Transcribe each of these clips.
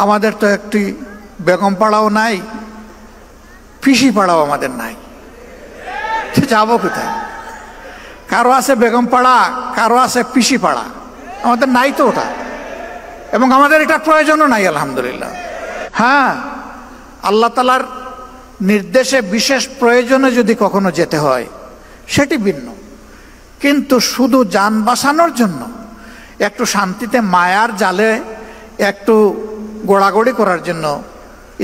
আমাদের তো একটি বেগম পাড়াও নাই, পিসি পাড়াও আমাদের নাই, যাব কোথায়? কারো আছে বেগম পাড়া, কারো আছে পিসি পাড়া, আমাদের নাই তো ওটা, এবং আমাদের এটা প্রয়োজনও নাই আলহামদুলিল্লাহ। হ্যাঁ, আল্লাহ তাআলার নির্দেশে বিশেষ প্রয়োজনে যদি কখনো যেতে হয় সেটি ভিন্ন, কিন্তু শুধু যান বাঁচানোর জন্য একটু শান্তিতে মায়ার জালে একটু গোড়াগড়ি করার জন্য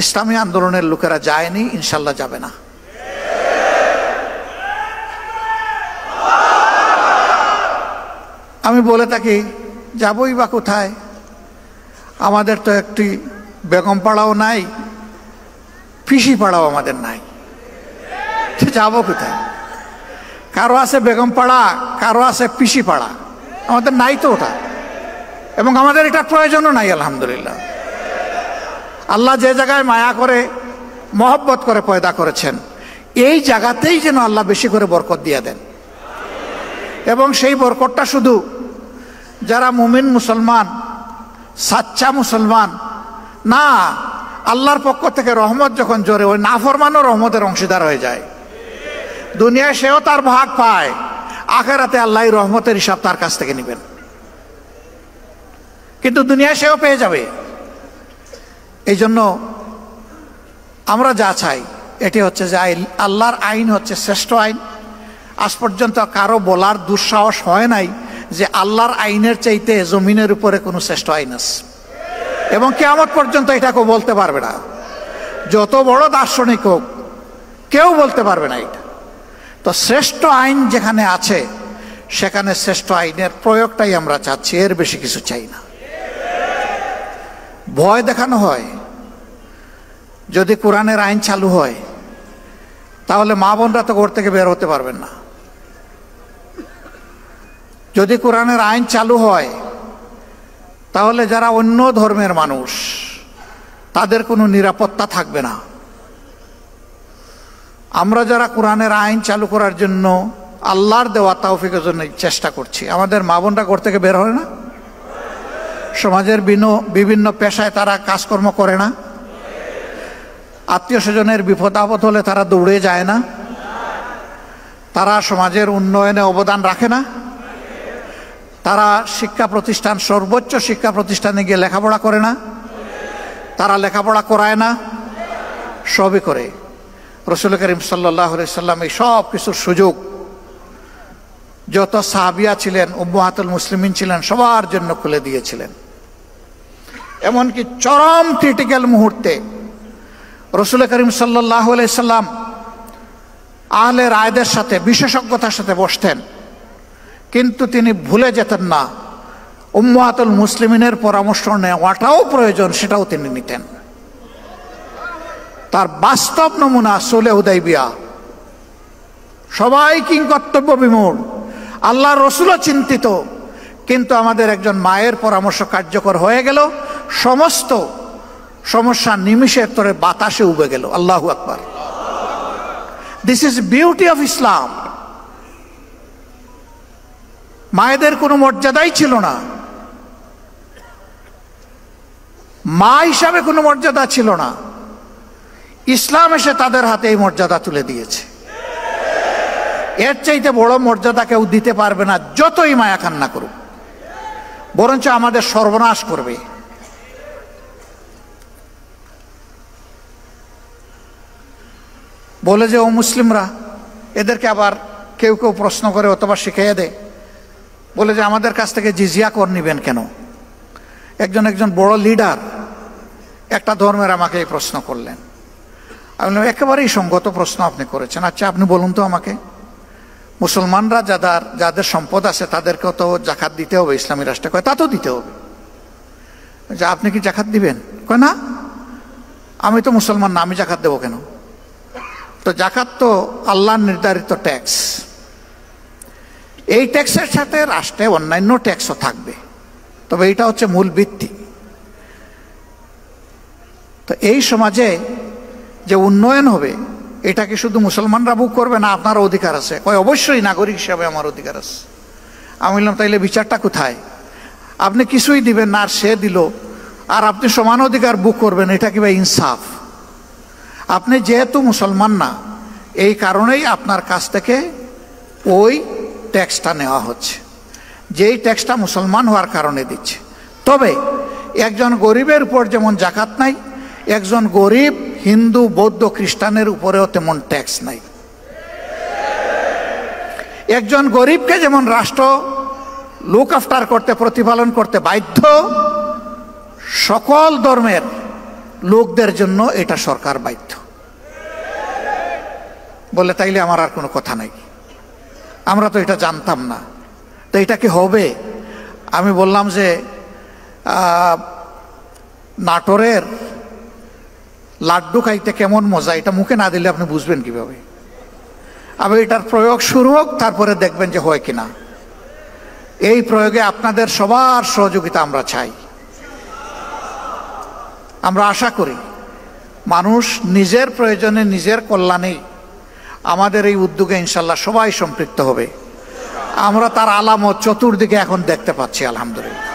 ইসলামী আন্দোলনের লোকেরা যায়নি, ইনশাল্লাহ যাবে না। আমি বলে থাকি, যাবই বা কোথায়? আমাদের তো একটি বেগম পাড়াও নাই, পিসি পাড়াও আমাদের নাই, যাব কোথায়? কারো আছে বেগম পাড়া, কারো আছে পিসি পাড়া, আমাদের নাই তো ওটা, এবং আমাদের এটা প্রয়োজনও নাই আলহামদুলিল্লাহ। আল্লাহ যে জায়গায় মায়া করে মহব্বত করে পয়দা করেছেন, এই জায়গাতেই যেন আল্লাহ বেশি করে বরকত দিয়ে দেন, এবং সেই বরকতটা শুধু যারা মুমিন মুসলমান, সাচ্চা মুসলমান না, আল্লাহর পক্ষ থেকে রহমত যখন জোরে, ওই নাফরমানও রহমতের অংশীদার হয়ে যায়। দুনিয়ায় সেও তার ভাগ পায়, আখিরাতে আল্লাহ রহমতের হিসাব তার কাছ থেকে নেবেন, কিন্তু দুনিয়ায় সেও পেয়ে যাবে। এই জন্য আমরা যা চাই এটি হচ্ছে যে আল্লাহর আইন হচ্ছে শ্রেষ্ঠ আইন। আজ পর্যন্ত কারো বলার দুঃসাহস হয় নাই যে আল্লাহর আইনের চাইতে জমিনের উপরে কোনো শ্রেষ্ঠ আইন আছে, এবং কিয়ামত পর্যন্ত এটা কেউ বলতে পারবে না। যত বড় দার্শনিক হোক, কেউ বলতে পারবে না এটা। তো শ্রেষ্ঠ আইন যেখানে আছে সেখানে শ্রেষ্ঠ আইনের প্রয়োগটাই আমরা চাচ্ছি, এর বেশি কিছু চাই না। ভয় দেখানো হয়, যদি কোরআনের আইন চালু হয় তাহলে মা বোনরা তো ঘর থেকে বের হতে পারবেন না। যদি কোরআনের আইন চালু হয় তাহলে যারা অন্য ধর্মের মানুষ তাদের কোনো নিরাপত্তা থাকবে না। আমরা যারা কোরআনের আইন চালু করার জন্য আল্লাহর দেওয়া তৌফিকের জন্য চেষ্টা করছি, আমাদের মা বোনরা ঘর থেকে বের হয় না, সমাজের বিভিন্ন পেশায় তারা কাজকর্ম করে না, আত্মীয় স্বজনের বিপদ আপদ হলে তারা দৌড়ে যায় না, তারা সমাজের উন্নয়নে অবদান রাখে না, তারা শিক্ষা প্রতিষ্ঠান, সর্বোচ্চ শিক্ষা প্রতিষ্ঠানে গিয়ে লেখাপড়া করে না, তারা লেখাপড়া করায় না, সবই করে। রাসূল করিম সাল্লাল্লাহু আলাইহি সাল্লাম এই সব কিছুর সুযোগ যত সাহাবিয়া ছিলেন, উম্মাহাতুল মুসলিমিন ছিলেন, সবার জন্য খুলে দিয়েছিলেন। এমনকি চরম ক্রিটিক্যাল মুহূর্তে রাসূল করিম সাল্লাল্লাহু আলাইহি সাল্লাম আহলে রায়দের সাথে বিশেষজ্ঞতার সাথে বসতেন, কিন্তু তিনি ভুলে যেতেন না উম্মাহাতুল মুসলিমিনের পরামর্শ নেওয়াটাও প্রয়োজন, সেটাও তিনি নিতেন। তার বাস্তব নমুনা সুলহে হুদাইবিয়া। সবাই কিংকর্তব্য বিমূঢ়, আল্লাহর রাসূলও চিন্তিত, কিন্তু আমাদের একজন মায়ের পরামর্শ কার্যকর হয়ে গেল, সমস্ত সমস্যা নিমিষের তরে বাতাসে উবে গেল। আল্লাহু আকবার। This is beauty of Islam. মায়েদের কোনো মর্যাদাই ছিল না, মা হিসাবে কোনো মর্যাদা ছিল না, ইসলাম এসে তাদের হাতে এই মর্যাদা তুলে দিয়েছে। এর চাইতে বড় মর্যাদা কেউ দিতে পারবে না, যতই মায়া কান্না করুক, বরঞ্চ আমাদের সর্বনাশ করবে। বলে যে ও মুসলিমরা, এদেরকে আবার কেউ কেউ প্রশ্ন করে অথবা শিখিয়ে দেয়, বলে যে আমাদের কাছ থেকে জিজিয়া কর নিবেন কেন? একজন বড় লিডার একটা ধর্মের আমাকে এই প্রশ্ন করলেন। আমি বললাম, একেবারেই সঙ্গত প্রশ্ন আপনি করেছেন। আচ্ছা আপনি বলুন তো আমাকে, মুসলমানরা যাদের সম্পদ আছে তাদেরকেও তো জাকাত দিতে হবে ইসলামী রাষ্ট্রে। কয় তা তো দিতে হবে। যে আপনি কি জাকাত দিবেন? কয় না, আমি তো মুসলমান না, আমি জাকাত দেবো কেন? তো জাকাত তো আল্লাহর নির্ধারিত ট্যাক্স, এই ট্যাক্সের সাথে রাষ্ট্রে অন্যান্য ট্যাক্সও থাকবে, তবে এইটা হচ্ছে মূল ভিত্তি। তো এই সমাজে যে উন্নয়ন হবে এটা কি শুধু মুসলমানরা ভোগ করবে না, আপনার অধিকার আছে? কয় অবশ্যই, নাগরিক হিসাবে আমার অধিকার আছে। আমি বললাম তাইলে বিচারটা কোথায়? আপনি কিছুই দিবেন না আর সে দিল, আর আপনি সমান অধিকার বুক করবেন, এটা কি ভাই ইনসাফ? আপনি যেহেতু মুসলমান না, এই কারণেই আপনার কাছ থেকে ওই ট্যাক্সটা নেওয়া হচ্ছে, যেই ট্যাক্সটা মুসলমান হওয়ার কারণে দিচ্ছে। তবে একজন গরিবের উপর যেমন জাকাত নাই, একজন গরিব হিন্দু বৌদ্ধ খ্রিস্টানের উপরেও তেমন ট্যাক্স নাই। একজন গরিবকে যেমন রাষ্ট্র লুক আফটার করতে, প্রতিপালন করতে বাধ্য, সকল ধর্মের লোকদের জন্য এটা সরকার বাধ্য। বলে তাইলে আমার আর কোনো কথা নাই, আমরা তো এটা জানতাম না, তো এটা কি হবে? আমি বললাম যে নাটোরের লাড্ডু খাইতে কেমন মজা, এটা মুখে না দিলে আপনি বুঝবেন কিভাবে? আবার এটার প্রয়োগ শুরু হোক, তারপরে দেখবেন যে হয় কিনা। এই প্রয়োগে আপনাদের সবার সহযোগিতা আমরা চাই। আমরা আশা করি মানুষ নিজের প্রয়োজনে, নিজের কল্যাণে আমাদের এই উদ্যোগে ইনশাল্লাহ সবাই সম্পৃক্ত হবে। আমরা তার আলামত চতুর্দিকে এখন দেখতে পাচ্ছি, আলহামদুলিল্লাহ।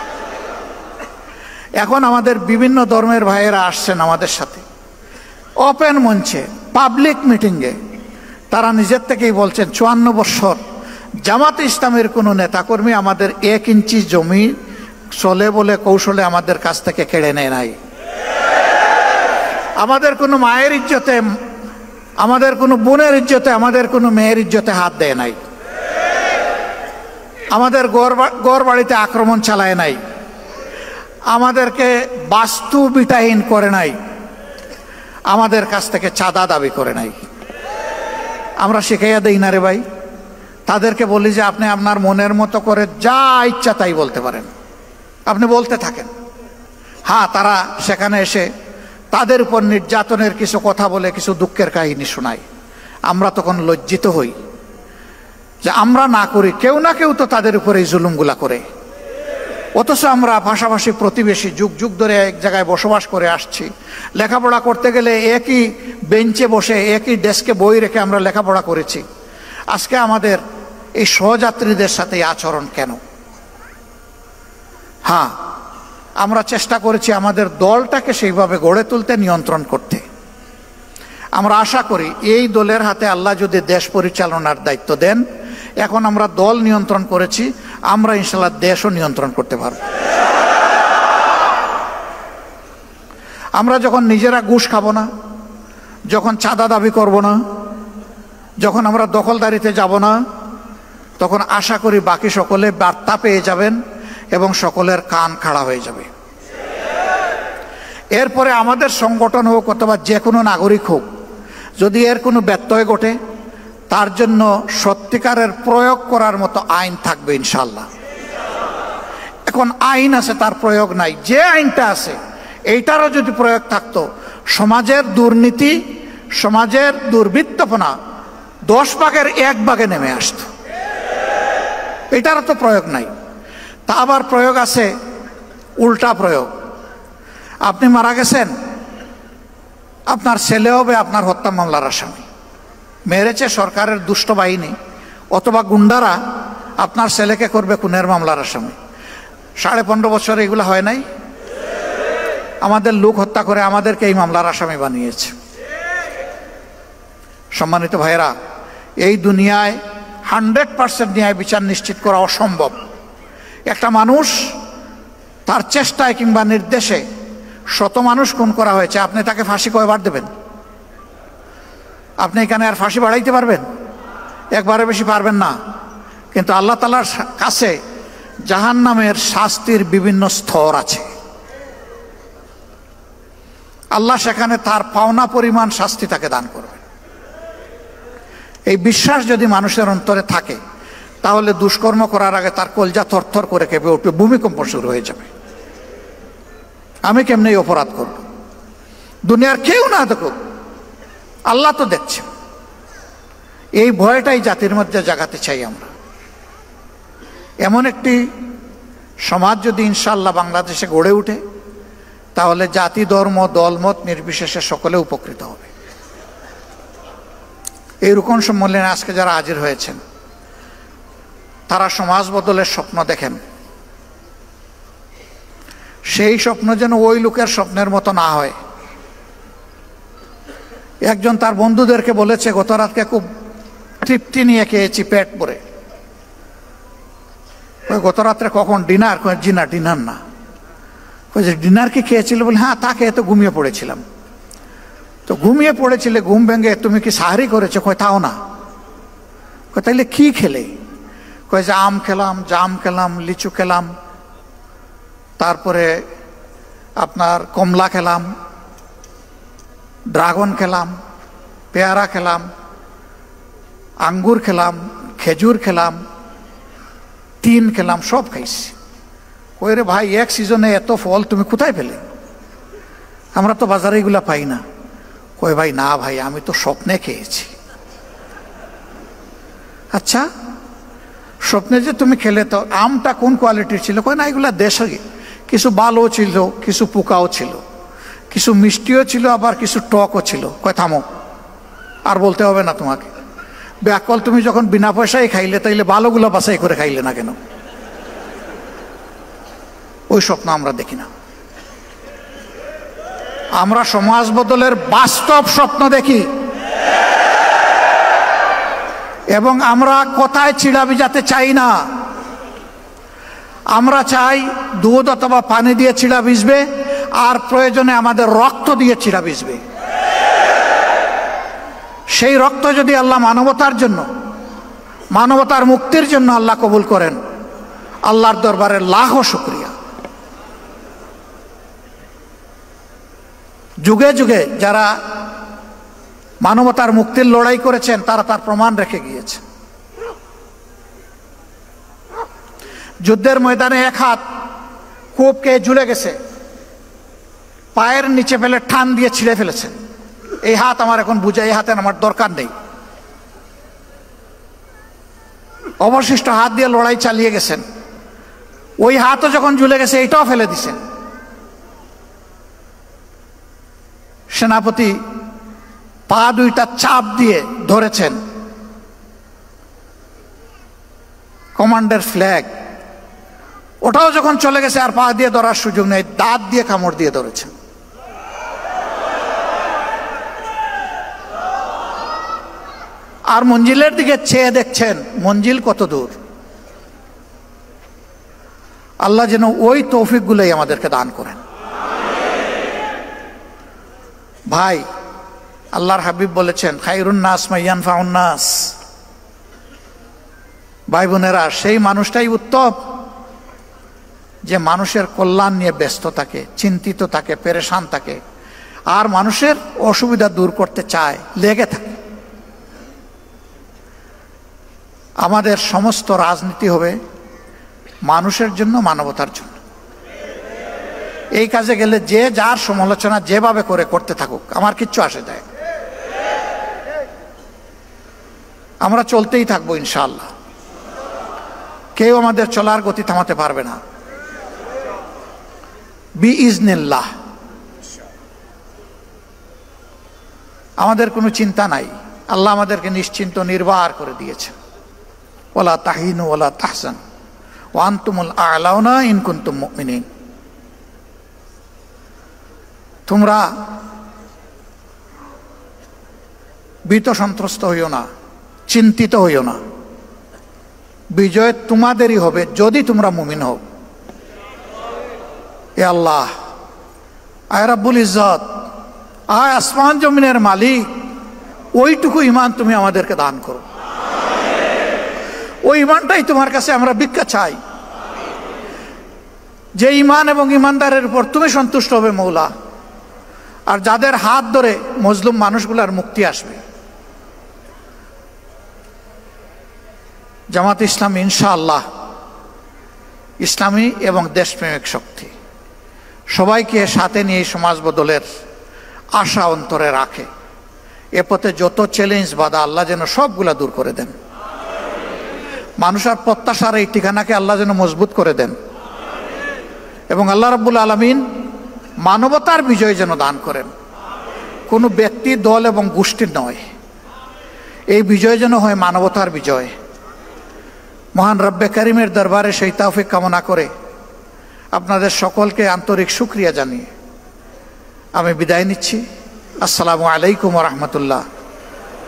এখন আমাদের বিভিন্ন ধর্মের ভাইয়েরা আসছেন আমাদের সাথে ওপেন মঞ্চে, পাবলিক মিটিংয়ে। তারা নিজের থেকেই বলছেন 54 বছর জামাত ইসলামের কোনো নেতাকর্মী আমাদের 1 ইঞ্চি জমি চলে বলে কৌশলে আমাদের কাছ থেকে কেড়ে নেয় নাই। আমাদের কোনো মায়ের ইজ্জতে, আমাদের কোনো বোনের ইজ্জতে, আমাদের কোনো মেয়ের ইজ্জতে হাত দেয় নাই। আমাদের গড় বাড়িতে আক্রমণ চালায় নাই, আমাদেরকে বাস্তু বিটাহীন করে নাই, আমাদের কাছ থেকে চাঁদা দাবি করে নাই। আমরা শিখাইয়া দেই না রে ভাই। তাদেরকে বলি যে আপনি আপনার মনের মতো করে যা ইচ্ছা তাই বলতে পারেন, আপনি বলতে থাকেন। হ্যাঁ, তারা সেখানে এসে তাদের উপর নির্যাতনের কিছু কথা বলে, কিছু দুঃখের কাহিনী শোনায়। আমরা তখন লজ্জিত হই যে আমরা না করি, কেউ না কেউ তো তাদের উপরে এই জুলুমগুলা করে। অথচ আমরা পাশাপাশি প্রতিবেশী, যুগ যুগ ধরে এক জায়গায় বসবাস করে আসছি। লেখাপড়া করতে গেলে একই বেঞ্চে বসে, একই ডেস্কে বই রেখে আমরা লেখাপড়া করেছি। আজকে আমাদের এই সহযাত্রীদের সাথে আচরণ কেন? হ্যাঁ, আমরা চেষ্টা করেছি আমাদের দলটাকে সেইভাবে গড়ে তুলতে, নিয়ন্ত্রণ করতে। আমরা আশা করি এই দলের হাতে আল্লাহ যদি দেশ পরিচালনার দায়িত্ব দেন, এখন আমরা দল নিয়ন্ত্রণ করেছি, আমরা ইনশাল্লাহ দেশও নিয়ন্ত্রণ করতে পারব। আমরা যখন নিজেরা ঘুষ খাবো না, যখন চাঁদা দাবি করব না, যখন আমরা দখলদারিতে যাব না, তখন আশা করি বাকি সকলে বার্তা পেয়ে যাবেন এবং সকলের কান খাড়া হয়ে যাবে। এরপরে আমাদের সংগঠন হোক অথবা যে কোনো নাগরিক হোক, যদি এর কোনো ব্যত্যয় ঘটে, তার জন্য সত্যিকারের প্রয়োগ করার মতো আইন থাকবে ইনশাল্লাহ। এখন আইন আছে, তার প্রয়োগ নাই। যে আইনটা আছে এইটারও যদি প্রয়োগ থাকতো, সমাজের দুর্নীতি, সমাজের দুর্বৃত্তপনা 10 ভাগের 1 ভাগে নেমে আসতো। এটারও তো প্রয়োগ নাই। তা আবার প্রয়োগ আছে উল্টা প্রয়োগ। আপনি মারা গেছেন, আপনার ছেলে হবে আপনার হত্যা মামলার আসামি। মেরেছে সরকারের দুষ্ট বাহিনী অথবা গুন্ডারা, আপনার ছেলেকে করবে খুনের মামলার আসামি। 15.5 বছর এগুলো হয় নাই? আমাদের লোক হত্যা করে আমাদেরকে এই মামলার আসামি বানিয়েছে। সম্মানিত ভাইয়েরা, এই দুনিয়ায় 100% ন্যায় বিচার নিশ্চিত করা অসম্ভব। একটা মানুষ তার চেষ্টায় কিংবা নির্দেশে 100 মানুষ খুন করা হয়েছে, আপনি তাকে ফাঁসি কয়বার দেবেন? আপনি এখানে আর ফাঁসি বাড়াইতে পারবেন? একবারে বেশি পারবেন না। কিন্তু আল্লাহ তাআলার কাছে জাহান্নামের শাস্তির বিভিন্ন স্তর আছে। আল্লাহ সেখানে তার পাওনা পরিমাণ শাস্তি তাকে দান করবে। এই বিশ্বাস যদি মানুষের অন্তরে থাকে, তাহলে দুষ্কর্ম করার আগে তার কলজা থরথর করে কেঁপে উঠবে, ভূমিকম্প শুরু হয়ে যাবে। আমি কেমনে এই অপরাধ করব? দুনিয়ার কেউ না দেখুক, আল্লাহ তো দেখছে। এই ভয়টাই জাতির মধ্যে জাগাতে চাই আমরা। এমন একটি সমাজ যদি ইনশাআল্লাহ বাংলাদেশে গড়ে ওঠে, তাহলে জাতি, ধর্ম, দলমত নির্বিশেষে সকলে উপকৃত হবে। এই রুকন সম্মেলনে আজকে যারা হাজির হয়েছেন, তারা সমাজ বদলের স্বপ্ন দেখেন। সেই স্বপ্ন যেন ওই লোকের স্বপ্নের মতো না হয়। একজন তার বন্ধুদেরকে বলেছে, গত রাতকে খুব তৃপ্তি নিয়ে খেয়েছি, পেট ভরে। গত রাত্রে কখন ডিনার? জি না, ডিনার না। ডিনার কি খেয়েছিল? বলে হ্যাঁ, তা খেয়ে তো ঘুমিয়ে পড়েছিলাম। তো ঘুমিয়ে পড়েছিলে, ঘুম ভেঙে তুমি কি সাহারি করেছো? তাও না। তাইলে কি খেলে? যে আম খেলাম, জাম খেলাম, লিচু খেলাম, তারপরে আপনার কমলা খেলাম, ড্রাগন খেলাম, পেয়ারা খেলাম, আঙ্গুর খেলাম, খেজুর খেলাম, তিন খেলাম, সব খাইছি। কই রে ভাই, এক সিজনে এত ফল তুমি কোথায় পেলে? আমরা তো বাজারে এগুলা পাই না। কই ভাই, না ভাই, আমি তো স্বপ্নে খেয়েছি। আচ্ছা, স্বপ্নে যে তুমি খেলে, তো আমটা কোন কোয়ালিটির ছিল? কই না, এগুলা দেশে কিছু ভালো ছিল, কিছু পোকাও ছিল, কিছু মিষ্টিও ছিল, আবার কিছু টকও ছিল। কই থামো, আর বলতে হবে না তোমাকে। ব্যাকল, তুমি যখন বিনা পয়সায় খাইলে, তাইলে ভালোগুলো বাছাই করে খাইলে না কেন? ওই স্বপ্ন আমরা দেখি না। আমরা সমাজ বদলের বাস্তব স্বপ্ন দেখি, এবং আমরা কোথায় চিড়া ভিজাতে চাই না। আমরা চাই দুধ অথবা পানি দিয়ে চিড়া ভিজবে, আর প্রয়োজনে আমাদের রক্ত দিয়ে চিড়া ভিজবে। সেই রক্ত যদি আল্লাহ মানবতার জন্য, মানবতার মুক্তির জন্য আল্লাহ কবুল করেন, আল্লাহর দরবারে লাখো শুকরিয়া। যুগে যুগে যারা মানবতার মুক্তির লড়াই করেছেন, তারা তার প্রমাণ রেখে গিয়েছে। যুদ্ধের ময়দানে এক হাত কোপকে ঝুলে গেছে, পায়ের নিচে ফেলে টান দিয়ে ছিঁড়ে ফেলেছেন। এই হাত আমার এখন বুঝে, এই হাতের আমার দরকার নেই। অবশিষ্ট হাত দিয়ে লড়াই চালিয়ে গেছেন। ওই হাতও যখন ঝুলে গেছে, এটাও ফেলে দিছেন। সেনাপতি পা দুইটা চাপ দিয়ে ধরেছেন, কমান্ডার ফ্ল্যাগ, ওটাও যখন চলে গেছে, আর পা দিয়ে ধরার সুযোগ নেই, দাঁত দিয়ে কামড় দিয়ে ধরেছেন। আর মঞ্জিলের দিকে চেয়ে দেখছেন, মঞ্জিল কত দূর। আল্লাহ যেন ওই তৌফিকগুলোই আমাদেরকে দান করেন। ভাই, আল্লাহর হাবিব বলেছেন, খায়রুন নাস মান ইয়ানফাউন নাস। ভাই বোনেরা, সেই মানুষটাই উত্তম যে মানুষের কল্যাণ নিয়ে ব্যস্ত থাকে, চিন্তিত থাকে, পেরেশান থাকে, আর মানুষের অসুবিধা দূর করতে চায়, লেগে থাকে। আমাদের সমস্ত রাজনীতি হবে মানুষের জন্য, মানবতার জন্য। এই কাজে গেলে যে যার সমালোচনা যেভাবে করে করতে থাকুক, আমার কিচ্ছু আসে যায়। আমরা চলতেই থাকবো ইনশাআল্লাহ। কেউ আমাদের চলার গতি থামাতে পারবে না, বিইজনিল্লাহ। আমাদের কোনো চিন্তা নাই, আল্লাহ আমাদেরকে নিশ্চিন্ত নির্ভর করে দিয়েছে। ওয়ালা তাহিনু ওয়ালা তাহজানু ওয়া আনতুমুল আ'লাউনা ইন কুনতুম মুমিনিন। তোমরা ভীত সন্ত্রস্ত হইও না, চিন্তিত হইও না। বিজয় তোমাদেরই হবে যদি তোমরা মুমিন হও। এ আল্লাহ, আয় রাব্বুল ইজ্জত, আয় আসমান জমিনের মালিক, ওইটুকু ইমান তুমি আমাদেরকে দান করো। ওই ইমানটাই তোমার কাছে আমরা ভিক্ষা চাই, যে ইমান এবং ইমানদারের উপর তুমি সন্তুষ্ট হবে মৌলা, আর যাদের হাত ধরে মজলুম মানুষগুলার মুক্তি আসবে। জামাত ইসলামী ইনশাআল্লাহ ইসলামী এবং দেশপ্রেমিক শক্তি, সবাইকে সাথে নিয়ে সমাজ বদলের আশা অন্তরে রাখে। এ পথে যত চ্যালেঞ্জ বাধা, আল্লাহ যেন সবগুলা দূর করে দেন। মানুষের প্রত্যাশার এই ঠিকানাকে আল্লাহ যেন মজবুত করে দেন, এবং আল্লাহ রাব্বুল আলামিন মানবতার বিজয় যেন দান করেন। কোনো ব্যক্তি, দল এবং গোষ্ঠীর নয়, এই বিজয় যেন হয় মানবতার বিজয়। মহান রব্বে করিমের দরবারে সেই তৌফিক কামনা করে আপনাদের সকলকে আন্তরিক শুকরিয়া জানিয়ে আমি বিদায় নিচ্ছি। আসসালামু আলাইকুম ওয়া রাহমাতুল্লাহ।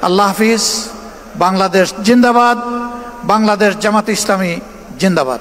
আল্লাহ হাফিজ। বাংলাদেশ জিন্দাবাদ। বাংলাদেশ জামাত ইসলামী জিন্দাবাদ।